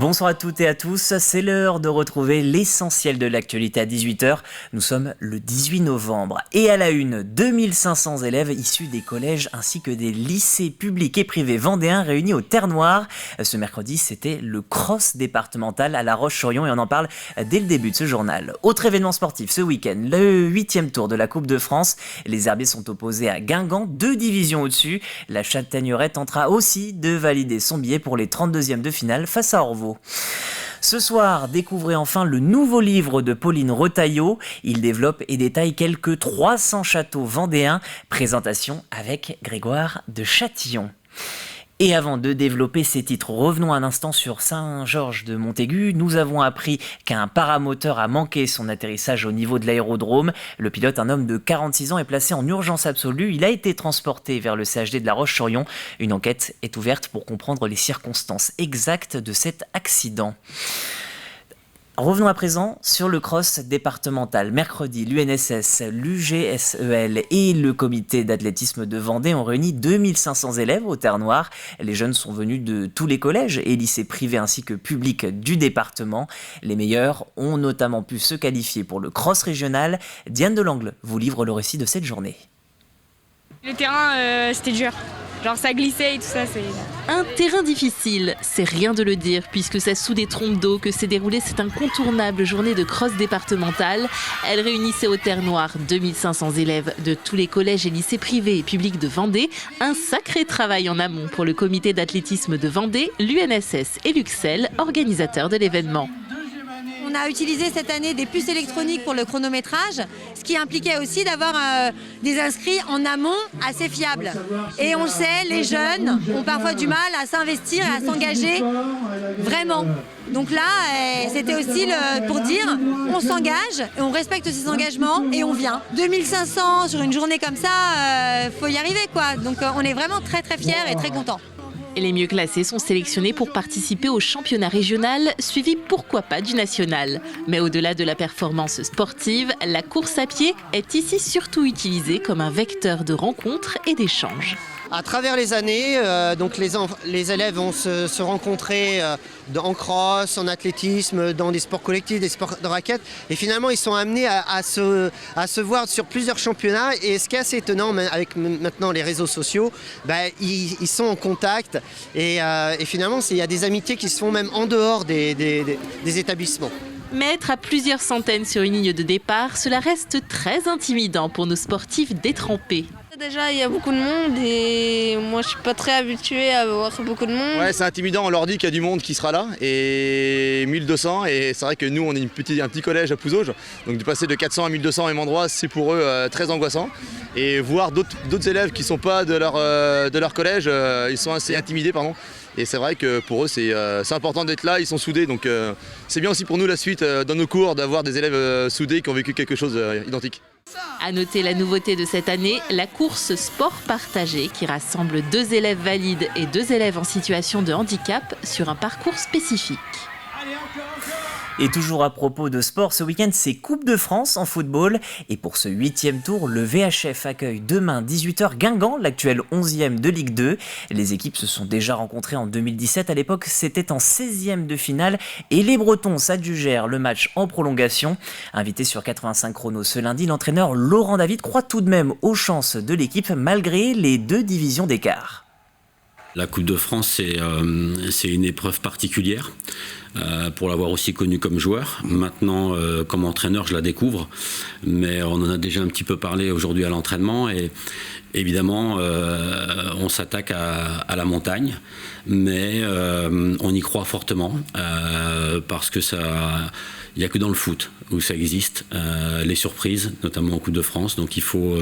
Bonsoir à toutes et à tous, c'est l'heure de retrouver l'essentiel de l'actualité à 18h. Nous sommes le 18 novembre et à la une, 2500 élèves issus des collèges ainsi que des lycées publics et privés vendéens réunis au Terre-Noire. Ce mercredi, c'était le cross départemental à La Roche-sur-Yon et on en parle dès le début de ce journal. Autre événement sportif ce week-end, le 8e tour de la Coupe de France. Les Herbiers sont opposés à Guingamp, 2 divisions au-dessus. La Châtaigneraie tentera aussi de valider son billet pour les 32e de finale face à Orvaux. Ce soir, découvrez enfin le nouveau livre de Pauline Retailleau. Il développe et détaille quelques 300 châteaux vendéens. Présentation avec Grégoire de Châtillon. Et avant de développer ces titres, revenons un instant sur Saint-Georges de Montaigu. Nous avons appris qu'un paramoteur a manqué son atterrissage au niveau de l'aérodrome. Le pilote, un homme de 46 ans, est placé en urgence absolue. Il a été transporté vers le CHD de La Roche-sur-Yon. Une enquête est ouverte pour comprendre les circonstances exactes de cet accident. Revenons à présent sur le cross départemental. Mercredi, l'UNSS, l'UGSEL et le comité d'athlétisme de Vendée ont réuni 2500 élèves au Terre-Noire. Les jeunes sont venus de tous les collèges et lycées privés ainsi que publics du département. Les meilleurs ont notamment pu se qualifier pour le cross régional. Diane Delangle vous livre le récit de cette journée. Le terrain, c'était dur. Genre ça glissait et tout ça, c'est... Un terrain difficile, c'est rien de le dire, puisque c'est sous des trompes d'eau que s'est déroulée cette incontournable journée de cross départementale. Elle réunissait au Terre-Noire 2500 élèves de tous les collèges et lycées privés et publics de Vendée. Un sacré travail en amont pour le comité d'athlétisme de Vendée, l'UNSS et l'UXEL, organisateurs de l'événement. On a utilisé cette année des puces électroniques pour le chronométrage, ce qui impliquait aussi d'avoir des inscrits en amont assez fiables. Et on le sait, les jeunes ont parfois du mal à s'investir et à s'engager vraiment. Donc là, c'était aussi pour dire on s'engage, et on respecte ses engagements et on vient. 2500 sur une journée comme ça, faut y arriver quoi. Donc on est vraiment très très fiers et très contents. Et les mieux classés sont sélectionnés pour participer au championnat régional, suivi pourquoi pas du national. Mais au-delà de la performance sportive, la course à pied est ici surtout utilisée comme un vecteur de rencontres et d'échanges. À travers les années, donc les élèves vont se rencontrer en cross, en athlétisme, dans des sports collectifs, des sports de raquettes. Et finalement, ils sont amenés à se voir sur plusieurs championnats. Et ce qui est assez étonnant, avec maintenant les réseaux sociaux, ils sont en contact. Et finalement, il y a des amitiés qui se font même en dehors des établissements. Mais être à plusieurs centaines sur une ligne de départ, cela reste très intimidant pour nos sportifs détrempés. Déjà, il y a beaucoup de monde et moi, je suis pas très habituée à voir beaucoup de monde. Ouais, c'est intimidant, on leur dit qu'il y a du monde qui sera là, et 1200, et c'est vrai que nous, on est un petit collège à Pouzauges, donc de passer de 400 à 1200 au même endroit, c'est pour eux très angoissant. Et voir d'autres élèves qui ne sont pas de leur collège, ils sont assez intimidés, pardon. Et c'est vrai que pour eux, c'est important d'être là, ils sont soudés, donc c'est bien aussi pour nous la suite dans nos cours d'avoir des élèves soudés qui ont vécu quelque chose d'identique. À noter la nouveauté de cette année, la course sport partagé qui rassemble 2 élèves valides et 2 élèves en situation de handicap sur un parcours spécifique. Et toujours à propos de sport, ce week-end, c'est Coupe de France en football. Et pour ce 8e tour, le VHF accueille demain 18h Guingamp, l'actuel 11e de Ligue 2. Les équipes se sont déjà rencontrées en 2017. À l'époque, c'était en 16e de finale. Et les Bretons s'adjugèrent le match en prolongation. Invité sur 85 chronos ce lundi, l'entraîneur Laurent David croit tout de même aux chances de l'équipe malgré les 2 divisions d'écart. La Coupe de France, c'est une épreuve particulière. Pour l'avoir aussi connu comme joueur. Maintenant, comme entraîneur, je la découvre, mais on en a déjà un petit peu parlé aujourd'hui à l'entraînement et évidemment, on s'attaque à la montagne, mais on y croit fortement parce que il n'y a que dans le foot où ça existe, les surprises, notamment en Coupe de France, donc il faut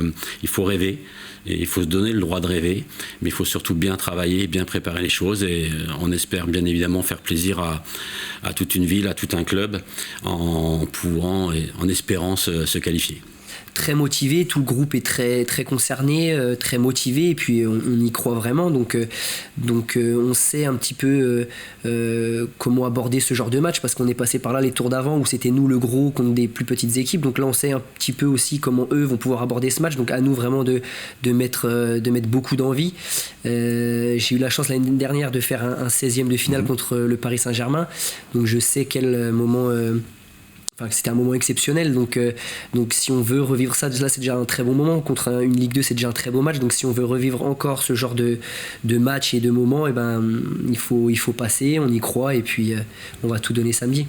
rêver. Et il faut se donner le droit de rêver, mais il faut surtout bien travailler, bien préparer les choses et on espère bien évidemment faire plaisir à toute une ville, à tout un club en espérant se qualifier. très motivé, tout le groupe est très, très concerné, très motivé, et puis on y croit vraiment, donc on sait un petit peu comment aborder ce genre de match, parce qu'on est passé par là les tours d'avant où c'était nous le gros contre des plus petites équipes, donc là on sait un petit peu aussi comment eux vont pouvoir aborder ce match, donc à nous vraiment de mettre beaucoup d'envie. J'ai eu la chance l'année dernière de faire un 16e de finale contre le Paris Saint-Germain, donc je sais quel moment... c'était un moment exceptionnel, donc si on veut revivre ça, là c'est déjà un très bon moment, contre une Ligue 2 c'est déjà un très beau match, donc si on veut revivre encore ce genre de match et de moments, il faut passer, on y croit, et puis on va tout donner samedi.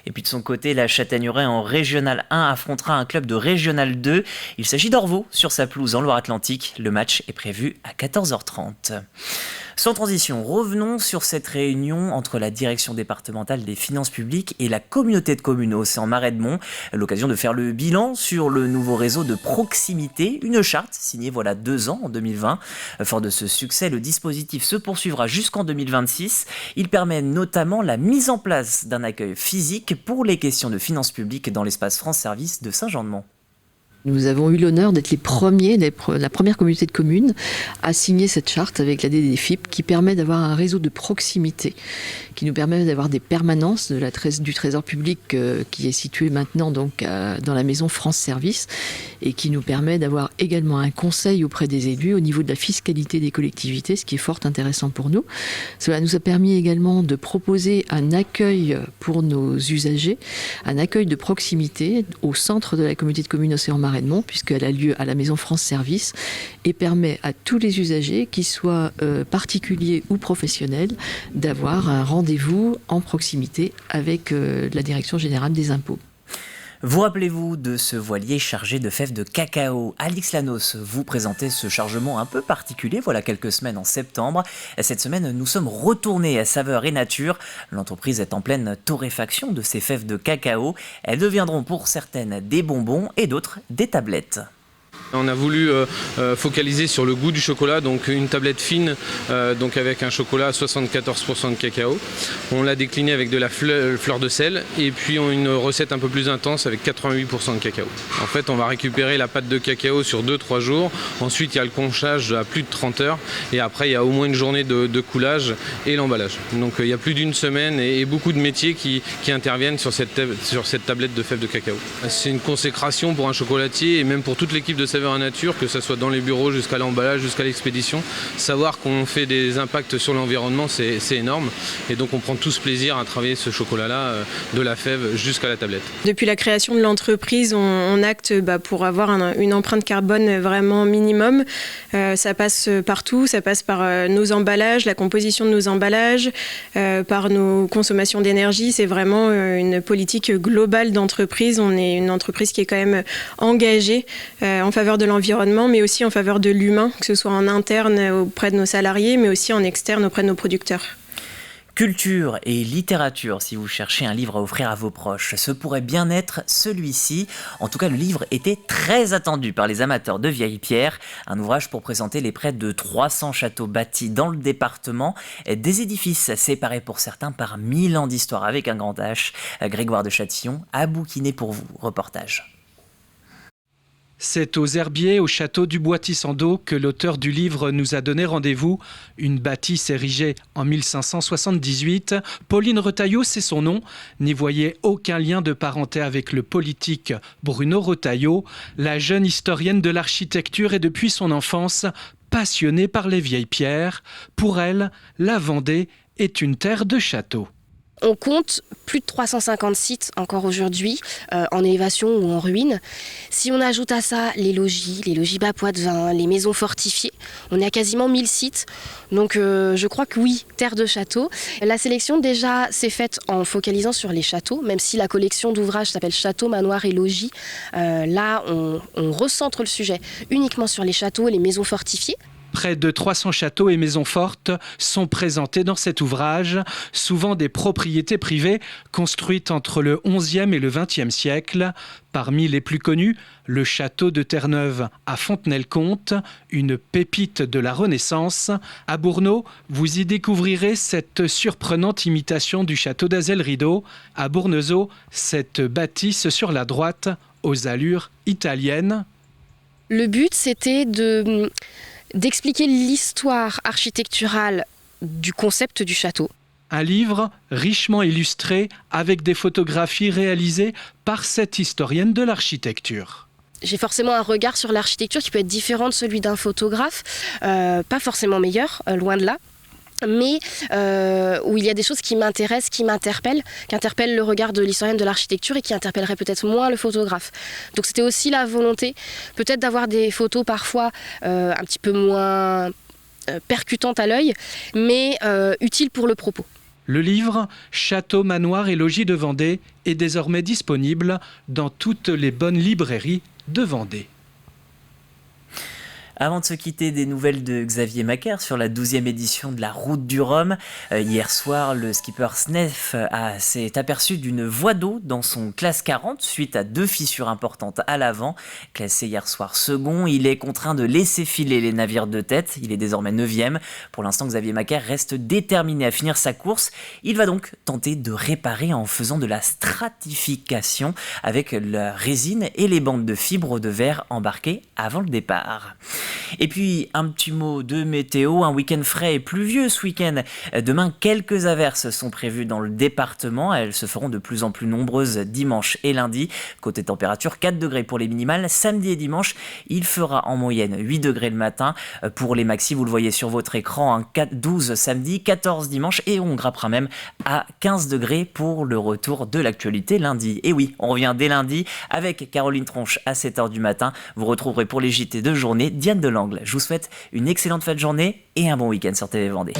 Et puis de son côté, la Châtaigneraie en Régional 1 affrontera un club de Régional 2. Il s'agit d'Orvaux sur sa pelouse en Loire-Atlantique. Le match est prévu à 14h30. Sans transition, revenons sur cette réunion entre la direction départementale des finances publiques et la communauté de communes Océan-Marais de Mont. L'occasion de faire le bilan sur le nouveau réseau de proximité. Une charte signée voilà 2 ans, en 2020. Fort de ce succès, le dispositif se poursuivra jusqu'en 2026. Il permet notamment la mise en place d'un accueil physique pour les questions de finances publiques dans l'espace France Service de Saint-Jean-de-Mont. Nous avons eu l'honneur d'être la première communauté de communes à signer cette charte avec la DDFIP qui permet d'avoir un réseau de proximité, qui nous permet d'avoir des permanences du Trésor public qui est situé maintenant donc dans la maison France Service, et qui nous permet d'avoir également un conseil auprès des élus au niveau de la fiscalité des collectivités, ce qui est fort intéressant pour nous. Cela nous a permis également de proposer un accueil pour nos usagers, un accueil de proximité au centre de la communauté de communes Océan-Marais de Mont, puisqu'elle a lieu à la maison France Service, et permet à tous les usagers, qu'ils soient particuliers ou professionnels, d'avoir un rendez-vous en proximité avec la Direction générale des impôts. Vous rappelez-vous de ce voilier chargé de fèves de cacao? Alix Lanos vous présentait ce chargement un peu particulier voilà quelques semaines en septembre. Cette semaine, nous sommes retournés à Saveurs et Nature. L'entreprise est en pleine torréfaction de ces fèves de cacao. Elles deviendront pour certaines des bonbons et d'autres des tablettes. On a voulu focaliser sur le goût du chocolat, donc une tablette fine donc avec un chocolat à 74% de cacao. On l'a décliné avec de la fleur de sel et puis une recette un peu plus intense avec 88% de cacao. En fait, on va récupérer la pâte de cacao sur 2-3 jours. Ensuite, il y a le conchage à plus de 30 heures et après, il y a au moins une journée de coulage et l'emballage. Donc, il y a plus d'une semaine et beaucoup de métiers qui interviennent sur cette tablette de fèves de cacao. C'est une consécration pour un chocolatier et même pour toute l'équipe de Saveurs et Nature, que ce soit dans les bureaux jusqu'à l'emballage, jusqu'à l'expédition. Savoir qu'on fait des impacts sur l'environnement, c'est énorme. Et donc on prend tous plaisir à travailler ce chocolat-là, de la fève jusqu'à la tablette. Depuis la création de l'entreprise, on acte pour avoir une empreinte carbone vraiment minimum. Ça passe partout, ça passe par nos emballages, la composition de nos emballages, par nos consommations d'énergie. C'est vraiment une politique globale d'entreprise. On est une entreprise qui est quand même engagée en faveur de l'environnement, mais aussi en faveur de l'humain, que ce soit en interne auprès de nos salariés, mais aussi en externe auprès de nos producteurs. Culture et littérature, si vous cherchez un livre à offrir à vos proches, ce pourrait bien être celui-ci. En tout cas, le livre était très attendu par les amateurs de vieilles pierres. Un ouvrage pour présenter les près de 300 châteaux bâtis dans le département. Des édifices séparés pour certains par 1000 ans d'histoire avec un grand H. Grégoire de Châtillon a bouquiné pour vous. Reportage. C'est aux Herbiers, au château du Bois-Tissando, que l'auteur du livre nous a donné rendez-vous. Une bâtisse érigée en 1578. Pauline Retailleau, c'est son nom, n'y voyait aucun lien de parenté avec le politique Bruno Retailleau. La jeune historienne de l'architecture est depuis son enfance passionnée par les vieilles pierres. Pour elle, la Vendée est une terre de châteaux. On compte plus de 350 sites encore aujourd'hui, en élévation ou en ruine. Si on ajoute à ça les logis bas Poitevin, les maisons fortifiées, on est à quasiment 1000 sites. Donc je crois que oui, terre de châteaux. La sélection déjà s'est faite en focalisant sur les châteaux, même si la collection d'ouvrages s'appelle Châteaux, Manoirs et Logis. Là, on recentre le sujet uniquement sur les châteaux et les maisons fortifiées. Près de 300 châteaux et maisons fortes sont présentés dans cet ouvrage, souvent des propriétés privées construites entre le XIe et le XXe siècle. Parmi les plus connus, le château de Terre-Neuve à Fontenay-le-Comte, une pépite de la Renaissance. À Bourneau, vous y découvrirez cette surprenante imitation du château d'Azel-Rideau. À Bournezeau, cette bâtisse sur la droite aux allures italiennes. Le but, c'était d'expliquer l'histoire architecturale du concept du château. Un livre richement illustré avec des photographies réalisées par cette historienne de l'architecture. J'ai forcément un regard sur l'architecture qui peut être différent de celui d'un photographe, pas forcément meilleur, loin de là. Mais où il y a des choses qui m'intéressent, qui m'interpellent, qui interpellent le regard de l'historienne de l'architecture et qui interpelleraient peut-être moins le photographe. Donc c'était aussi la volonté, peut-être d'avoir des photos parfois un petit peu moins percutantes à l'œil, mais utiles pour le propos. Le livre « Château, manoir et logis de Vendée » est désormais disponible dans toutes les bonnes librairies de Vendée. Avant de se quitter, des nouvelles de Xavier Macaire sur la 12e édition de la Route du Rhum. Hier soir, le skipper Snef s'est aperçu d'une voie d'eau dans son classe 40 suite à 2 fissures importantes à l'avant. Classé hier soir second, il est contraint de laisser filer les navires de tête. Il est désormais 9e. Pour l'instant, Xavier Macaire reste déterminé à finir sa course. Il va donc tenter de réparer en faisant de la stratification avec la résine et les bandes de fibres de verre embarquées avant le départ. Et puis un petit mot de météo, un week-end frais et pluvieux ce week-end. Demain, quelques averses sont prévues dans le département. Elles se feront de plus en plus nombreuses dimanche et lundi. Côté température, 4 degrés pour les minimales. Samedi et dimanche, il fera en moyenne 8 degrés le matin. Pour les maxis, vous le voyez sur votre écran, 12 samedi, 14 dimanche et on grimpera même à 15 degrés pour le retour de l'actualité lundi. Et oui, on revient dès lundi avec Caroline Tronche à 7h du matin. Vous retrouverez pour les JT de journée Diane Delangle. Je vous souhaite une excellente fin de journée et un bon week-end sur TV Vendée.